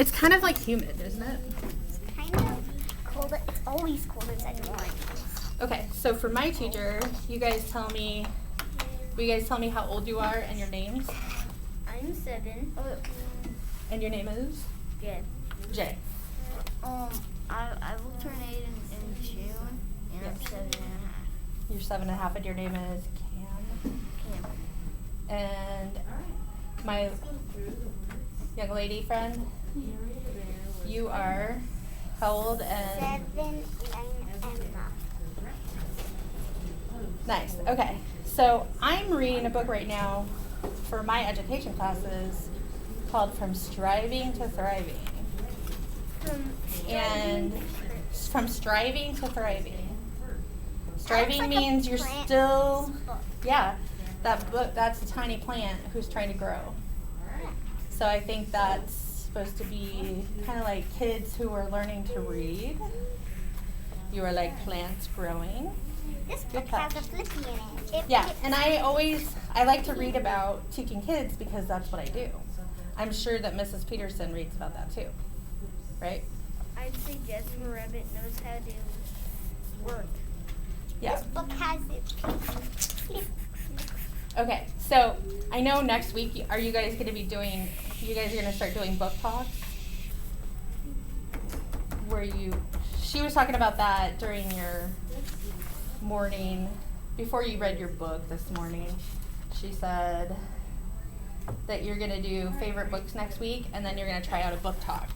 It's kind of like humid, isn't it? It's kind of cold. It's always cold inside the morning. Okay, so for my teacher, will you guys tell me how old you are and your names? I'm 7. And your name is? Yeah. Jay. I will turn 8 in June, and I'm 7.5. You're 7.5 and your name is Cam. And my young lady friend, you are how old and? 7 and Emma. Nice. Okay. So I'm reading a book right now for my education classes called From Striving to Thriving. And from striving to thriving. Striving like means you're plant still, book. yeah, that book, that's a tiny plant who's trying to grow. So I think that's supposed to be kind of like kids who are learning to read. You are like plants growing. This Good book has catch. a flippy in it. Yeah, and I like to read about teaching kids because that's what I do. I'm sure that Mrs. Peterson reads about that too, right? I'd say Jasper Rabbit knows how to work. Yeah. This book has it. Okay, so I know next week, are you guys going to start doing book talks? She was talking about that during your morning, before you read your book this morning. She said that you're going to do favorite books next week, and then you're going to try out a book talk.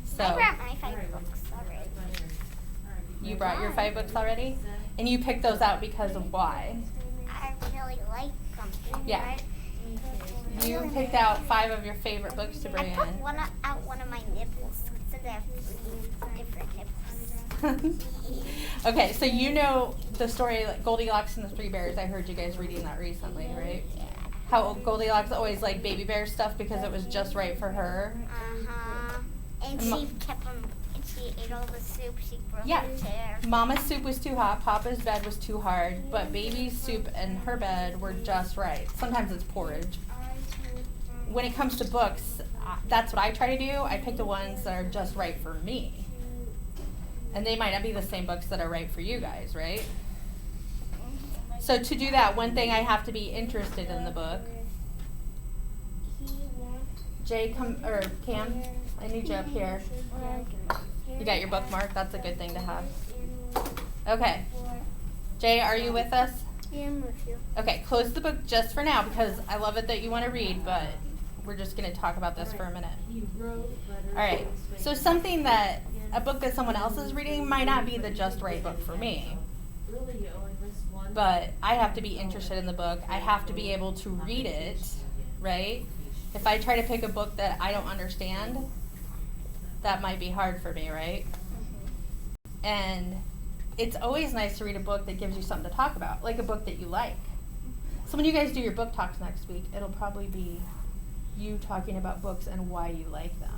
So, I brought my 5 books already. you brought your 5 books already? And you picked those out because of why? I really like them. Yeah. Right? You picked out 5 of your favorite books to bring I put in. out one of my nipples since I have 3 different nipples. Okay, so you know the story, like Goldilocks and the 3 Bears. I heard you guys reading that recently, right? Yeah. How Goldilocks always liked baby bear stuff because it was just right for her. Uh-huh. And And she kept them, and she ate all the soup. She broke Yeah. her chair. Mama's soup was too hot, Papa's bed was too hard, but baby's soup and her bed were just right. Sometimes it's porridge. When it comes to books, that's what I try to do. I pick the ones that are just right for me. And they might not be the same books that are right for you guys, right? So to do that, one thing I have to be interested in the book. Cam, I need you up here. You got your bookmark? That's a good thing to have. Okay. Jay, are you with us? Yeah, I'm with you. Okay, close the book just for now because I love it that you want to read, but we're just going to talk about this for a minute. All right. So a book that someone else is reading might not be the just right book for me. But I have to be interested in the book. I have to be able to read it, right? If I try to pick a book that I don't understand, that might be hard for me, right? And it's always nice to read a book that gives you something to talk about, like a book that you like. So when you guys do your book talks next week, it'll probably be you talking about books and why you like them.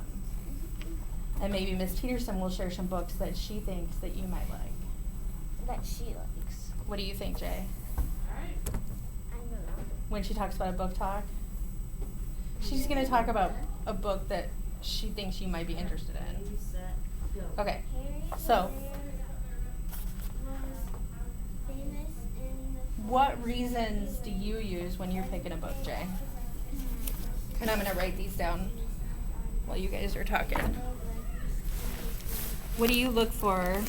And maybe Miss Peterson will share some books that she thinks that you might like. That she likes. What do you think, Jay? I don't know. When she talks about a book talk? She's going to talk about a book that she thinks you might be interested in. Okay, so what reasons do you use when you're picking a book, Jay? And I'm going to write these down while you guys are talking. What do you look for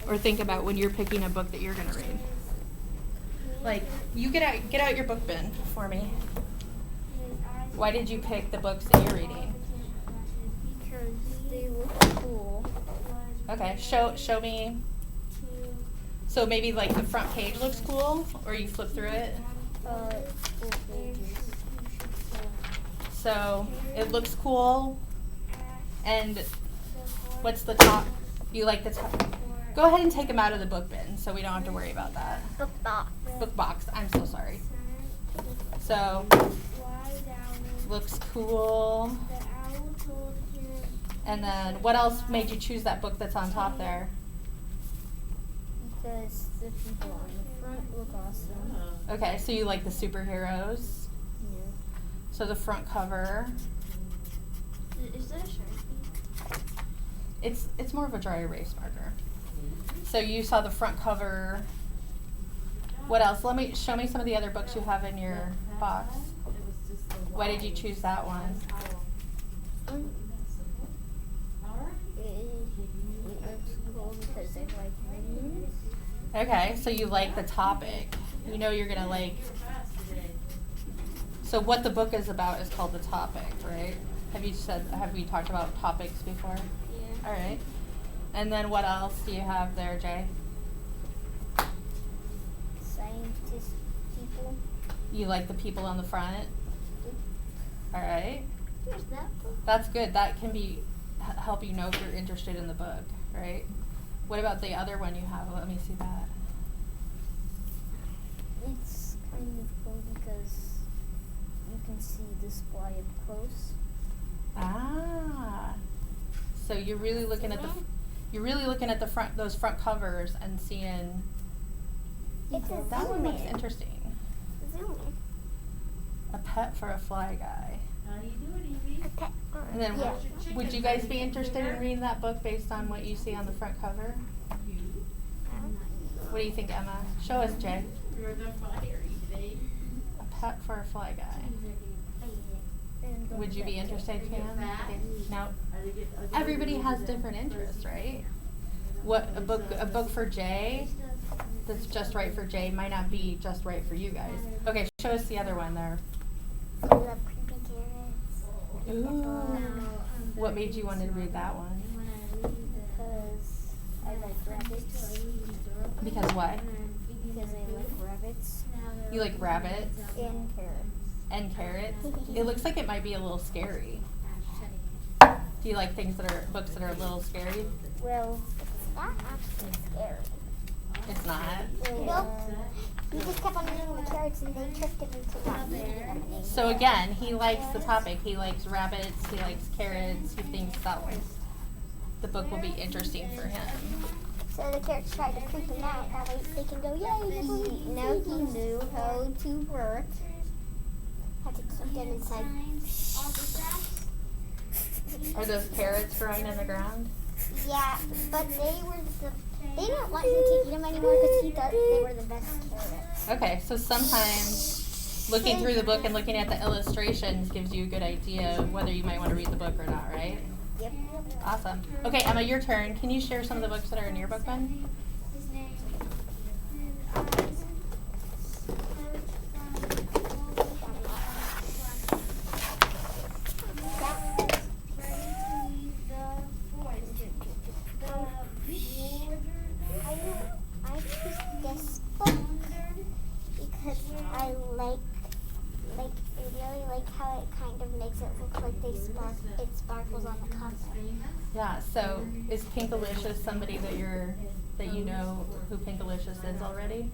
or think about when you're picking a book that you're going to read? Like, you get out your book bin for me. Why did you pick the books that you're reading? Because they look cool. Okay, show me. So maybe like the front page looks cool, or you flip through it. Full pages. So it looks cool. And what's the top? You like the top? Go ahead and take them out of the book bin, so we don't have to worry about that. Book box. Book box. I'm so sorry. So looks cool. And then what else made you choose that book that's on top there? Because the people on the front look awesome. Okay, so you like the superheroes. Yeah. So the front cover. it a Sharpie? It's more of a dry erase marker. So you saw the front cover. What else? Show me some of the other books you have in your box. Why did you choose that one? It's cool because I like minions. Okay, so you like the topic. You know you're gonna like. So what the book is about is called The Topic, right? Have we talked about topics before? Yeah. All right. And then what else do you have there, Jay? Scientist people. You like the people on the front? All right. Here's that book. That's good. That can be help you know if you're interested in the book, right? What about the other one you have? Let me see that. It's kind of cool because you can see the display up close. Ah. So you're really looking at the front, those front covers and seeing. It's a That one looks zoom in. interesting. Zoom in. A pet for a fly guy. How you doing, Evie? A pet. And then Yeah. would you guys be interested in reading that book based on what you see on the front cover? What do you think, Emma? Show us, Jay. You're the fire today. A pet for a fly guy. Would you be interested, Cam? No. Everybody has different interests, right? What a book for Jay that's just right for Jay might not be just right for you guys. Okay, show us the other one there. I love creepy carrots. Ooh. What made you want to read that one? Because I like rabbits. Because what? Because I like rabbits. You like rabbits And carrots. and carrots? It looks like it might be a little scary. Do you like books that are a little scary? Well, it's not actually scary. It's not. Nope. He just kept on eating the carrots and they tricked him into not eating them anymore. So again, he likes the topic. He likes rabbits, he likes carrots, he thinks that the book will be interesting for him. So the carrots tried to creep him out. That way they can go, yay! Now he knew how to work. Had to keep them inside. Are those carrots growing in the ground? Yeah, but they didn't want him to eat them anymore because he thought they were the best carrots. Okay, so sometimes looking through the book and looking at the illustrations gives you a good idea of whether you might want to read the book or not, right? Yep. Awesome. Okay, Emma, your turn. Can you share some of the books that are in your book then? I choose this book because I really like how it kind of makes it look like it sparkles on the cover. Yeah, so is Pinkalicious somebody that you know who Pinkalicious is already?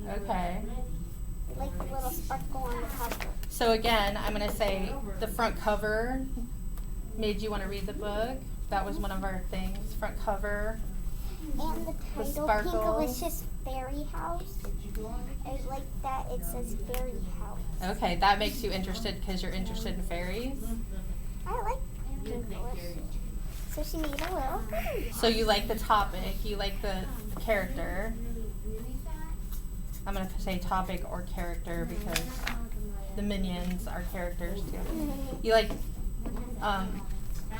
Okay. Like the little sparkle on the cover. So again, I'm going to say the front cover made you want to read the book. That was one of our things. Front cover. And the title, sparkle. Pinkalicious Fairy House. I like that it says Fairy House. Okay, that makes you interested because you're interested in fairies. I like Pinkalicious. So she made a little fairy. So you like the topic, you like the character. I'm going to say topic or character because the minions are characters too. You like,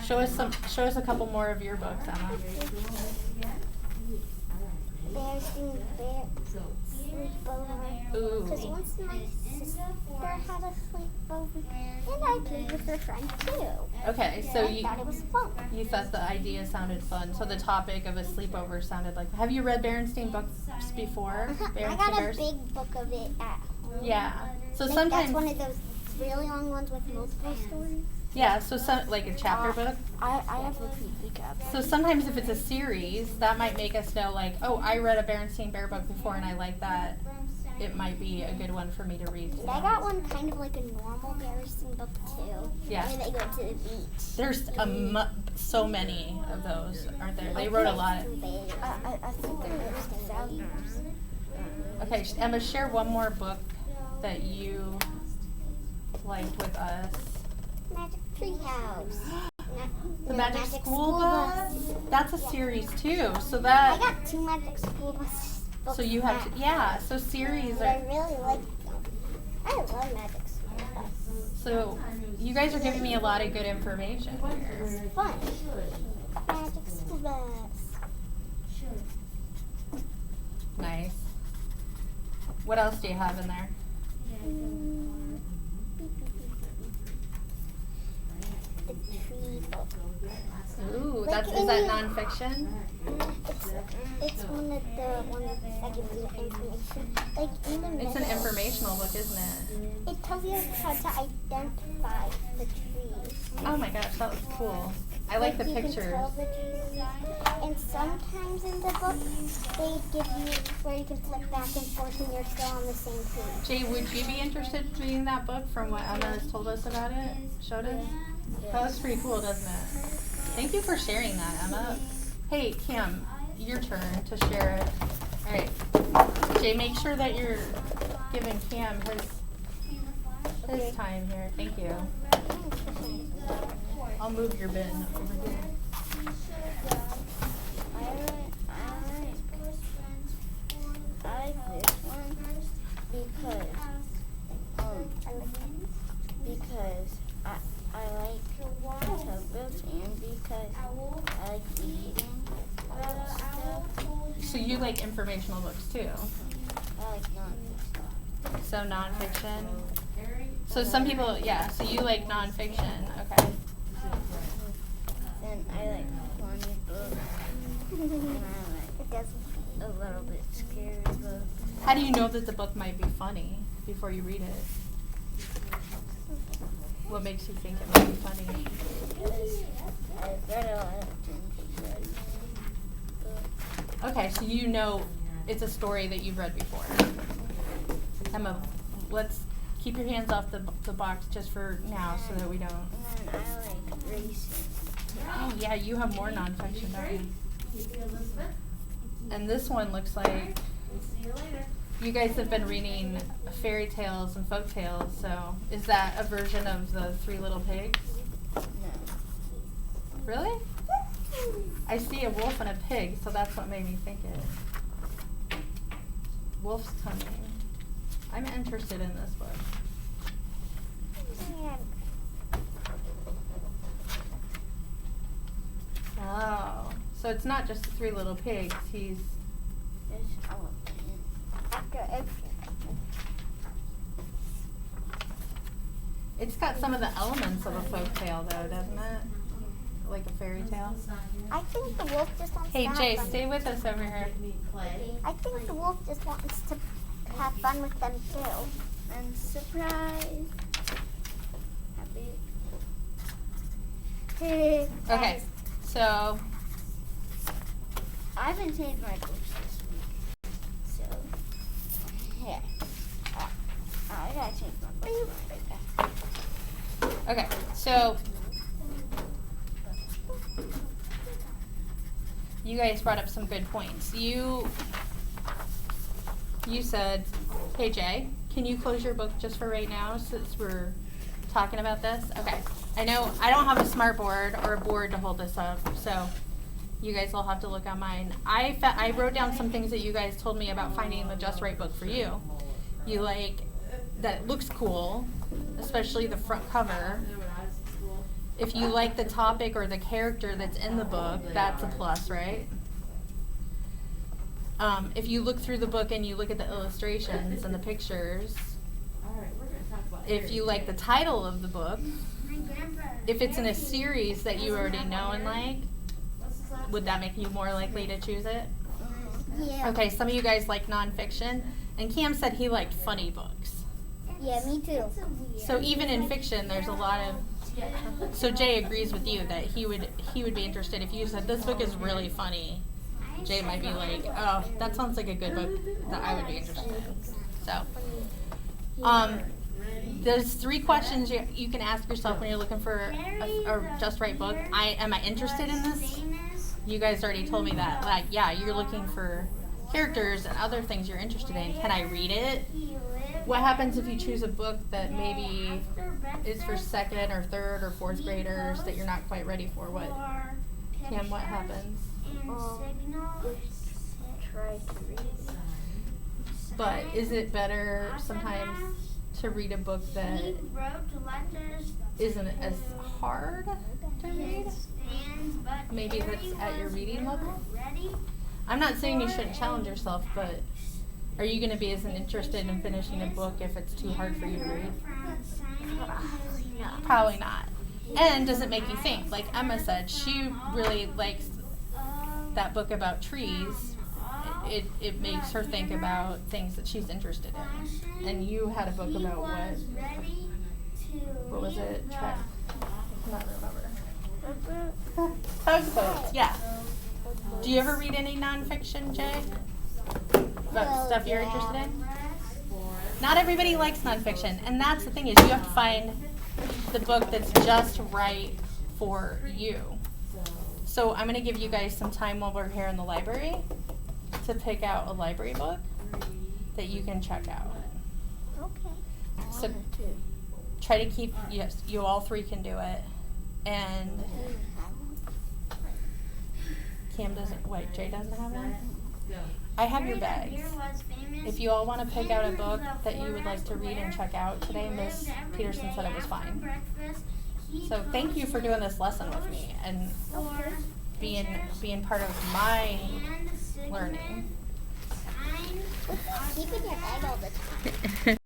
show us a couple more of your books, Emma. Bears doing bear sleepover. Ooh. Because once my sister had a sleepover, and I played with her friend too. Okay, so I thought it was fun. you thought the idea sounded fun. So the topic of a sleepover sounded like. Have you read Berenstain books before? I Berenstain got a Bears? big book of it at home. Yeah. So Like, sometimes. that's one of those really long ones with multiple stories. Yeah. So like a chapter book. I have repeat recaps. So sometimes if it's a series, that might make us know like, oh, I read a Berenstain Bear book before and I like that. It might be a good one for me to read. And I got one kind of like a normal Berenstain book too. Yeah. Where they go to the beach. There's so many of those, aren't there? They wrote a lot. I think there's thousands. Okay, Emma, share one more book that you liked with us. Magic Treehouse. The Magic School Bus. That's a series too. So I that. got 2 Magic School Bus books. So you have to. Yeah. So series But I are. really like them. I love Magic School Bus. So you guys are giving me a lot of good information here. It's fun. Magic School Bus. Nice. What else do you have in there? The tree book. Ooh, Like that's is in that the- nonfiction? It's one of the ones that gives you information. Like in the It's an middle, informational book, isn't it? it tells you how to identify the trees. Oh my gosh, that was cool. I like the you can pictures. tell the trees. And sometimes in the book, they give you where you can flip back and forth and you're still on the same page. Jay, would you be interested in reading that book from what Emma has told us about it? Showed us? That was pretty cool, doesn't it? Thank you for sharing that, Emma. Hey, Kim, your turn to share it. All right. Jay, make sure that you're giving Cam his time here. Thank you. I'll move your bin over here. I like this one because I like tugboats and because I like reading about stuff. So you like informational books too? I like non-fiction. So nonfiction. So some people, yeah. So you like nonfiction, okay? And I like funny books. And I It does. like a little bit scary books. How do you know that the book might be funny before you read it? What makes you think it might be funny? Because I've read a lot of gingerbread books. Okay, so you know it's a story that you've read before. Emma, let's keep your hands off the box just for now so that we don't. And then I like racing. Oh yeah, you have more nonfiction, don't you? And this one looks like See you later. you guys have been reading fairy tales and folk tales, so is that a version of the Three Little Pigs? No. Really? I see a wolf and a pig, so that's what made me think it. Wolf's coming. I'm interested in this book. Yeah. Oh, so it's not just the Three Little Pigs. He's There's elephant. After everything. it's got some of the elements of a folk tale, though, doesn't it? Like a fairy tale. I think the wolf just wants Hey to have Jay, fun. stay with us over here. I think the wolf just wants to have fun with them too. And surprise. Happy. Okay, so I haven't changed my books this week. So, yeah. I gotta change my books right back. okay, so you guys brought up some good points. You said, hey Jay, can you close your book just for right now since we're talking about this? Okay. I know I don't have a smart board or a board to hold this up, so you guys will have to look on mine. I wrote down some things that you guys told me about finding the just right book for you. You like that it looks cool, especially the front cover. If you like the topic or the character that's in the book, that's a plus, right? If you look through the book and you look at the illustrations and the pictures, if you like the title of the book, if it's in a series that you already know and like, would that make you more likely to choose it? Yeah. Okay, some of you guys like nonfiction, and Cam said he liked funny books. Yeah, me too. So even in fiction, there's a lot of. So Jay agrees with you that he would be interested if you said this book is really funny. Jay might be like, oh, that sounds like a good book that I would be interested in. So, there's 3 questions you can ask yourself when you're looking for a just right book. Am I interested in this? You guys already told me that. Like, yeah, you're looking for characters and other things you're interested in. Can I read it? What happens if you choose a book that maybe is for second or third or fourth graders that you're not quite ready for? What, Cam, what happens? Just try to read it. But is it better sometimes to read a book that isn't as hard to read? Maybe that's at your reading level? I'm not saying you shouldn't challenge yourself, but are you going to be as interested in finishing a book if it's too hard for you to read? Probably not. And does it make you think? Like Emma said, she really likes that book about trees. It makes her think about things that she's interested in. And you had a book about what was it? Track? Not remember. Tugboats, yeah. Do you ever read any nonfiction, Jay? About stuff you're interested in? Not everybody likes nonfiction, and that's the thing is you have to find the book that's just right for you. So I'm going to give you guys some time while we're here in the library to pick out a library book that you can check out. Okay. So try to keep, yes, you all three can do it. And Cam doesn't, wait, Jay doesn't have one? I have your bags. If you all want to pick out a book that you would like to read and check out today, Miss Peterson said it was fine. So thank you for doing this lesson with me and being part of my learning. Keeping your bag all the time.